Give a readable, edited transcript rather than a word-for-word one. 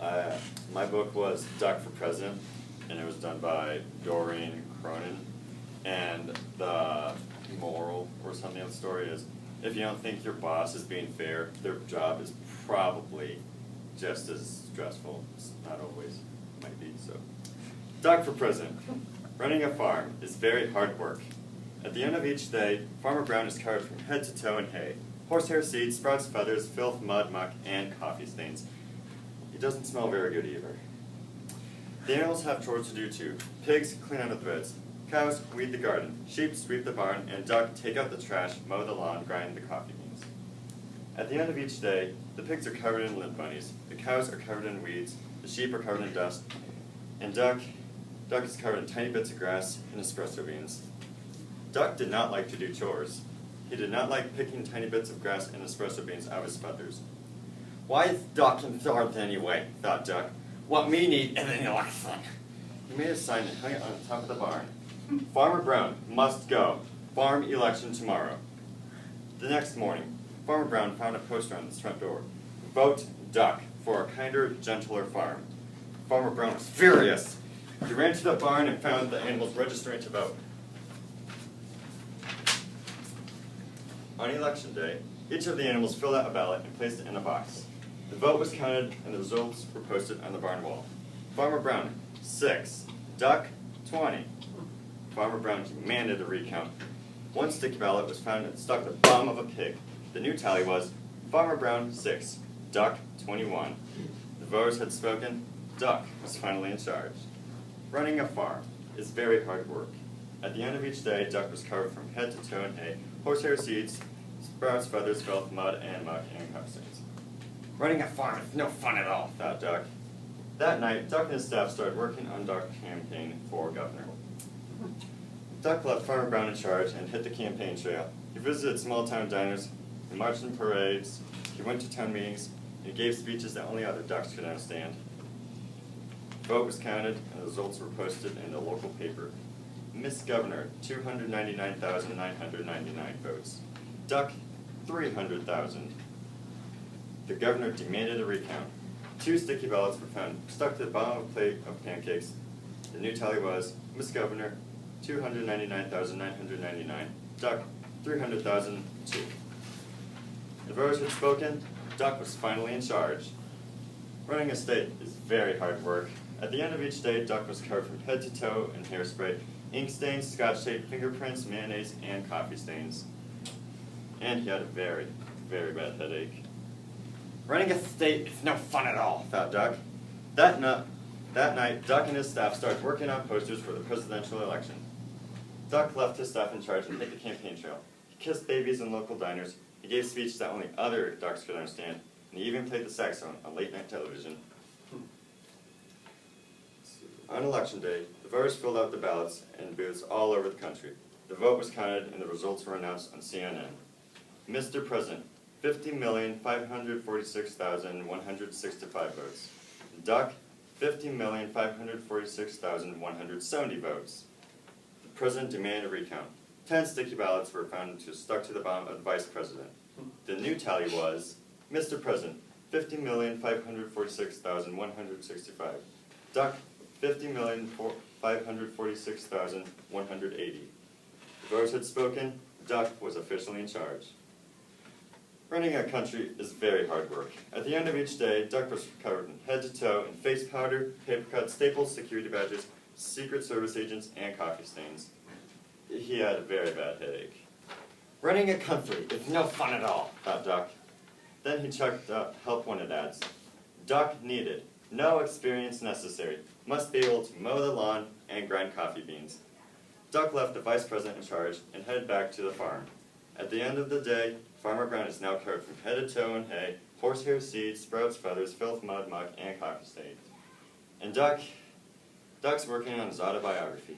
My book was Duck for President, and it was done by Doreen Cronin. And the moral or something of the story is, if you don't think your boss is being fair, their job is probably just as stressful. It's not always, might be, so. Duck for President. Running a farm is very hard work. At the end of each day, Farmer Brown is covered from head to toe in hay, horsehair seeds, sprouts, feathers, filth, mud, muck, and coffee stains. He doesn't smell very good either. The animals have chores to do too. Pigs clean out the beds, cows weed the garden, sheep sweep the barn, and duck take out the trash, mow the lawn, grind the coffee beans. At the end of each day, the pigs are covered in lint bunnies, the cows are covered in weeds, the sheep are covered in dust, and duck is covered in tiny bits of grass and espresso beans. Duck did not like to do chores. He did not like picking tiny bits of grass and espresso beans out of his feathers. Why is Duck in charge anyway, thought Duck. What me need is an election. He made a sign and hung it on the top of the barn. Farmer Brown must go. Farm election tomorrow. The next morning, Farmer Brown found a poster on his front door. Vote Duck for a kinder, gentler farm. Farmer Brown was furious. He ran to the barn and found the animals registering to vote. On election day, each of the animals filled out a ballot and placed it in a box. The vote was counted and the results were posted on the barn wall. Farmer Brown, 6. Duck, 20. Farmer Brown demanded a recount. One sticky ballot was found and stuck to the bum of a pig. The new tally was Farmer Brown, 6. Duck, 21. The voters had spoken. Duck was finally in charge. Running a farm is very hard work. At the end of each day, Duck was covered from head to toe in hay, horsehair seeds, sprouts, feathers, filth, mud, and muck, and coffee stains. Running a farm is no fun at all, thought Duck. That night, Duck and his staff started working on Duck's campaign for governor. Duck left Farmer Brown in charge and hit the campaign trail. He visited small-town diners, he marched in parades, he went to town meetings, and he gave speeches that only other ducks could understand. The vote was counted, and the results were posted in the local paper. Miss Governor, 299,999 votes. Duck, 300,000. The governor demanded a recount. 2 sticky ballots were found stuck to the bottom of a plate of pancakes. The new tally was, Miss Governor, 299,999. Duck, 300,002. The voters had spoken. Duck was finally in charge. Running a state is very hard work. At the end of each day, Duck was covered from head to toe in hairspray, ink stains, scotch tape, fingerprints, mayonnaise, and coffee stains. And he had a very, very bad headache. Running a state is no fun at all, thought Duck. That night, Duck and his staff started working on posters for the presidential election. Duck left his staff in charge and hit the campaign trail. He kissed babies in local diners, he gave speeches that only other ducks could understand, and he even played the saxophone on late-night television. On election day, the voters filled out the ballots in booths all over the country. The vote was counted and the results were announced on CNN. Mr. President, 50,546,165 votes. Duck, 50,546,170 votes. The president demanded a recount. 10 sticky ballots were found stuck to the bottom of the vice president. The new tally was, Mr. President, 50,546,165. Duck, 50,546,180. The voters had spoken. Duck was officially in charge. Running a country is very hard work. At the end of each day, Duck was covered from head to toe in face powder, paper cuts, staples, security badges, Secret Service agents, and coffee stains. He had a very bad headache. Running a country is no fun at all, thought Duck. Then he checked help wanted ads. Duck needed, no experience necessary, must be able to mow the lawn and grind coffee beans. Duck left the vice president in charge and headed back to the farm. At the end of the day, Farmer Brown is now covered from head to toe in hay, horsehair seeds, sprouts, feathers, filth, mud, muck, and coffee stains. And Duck's working on his autobiography.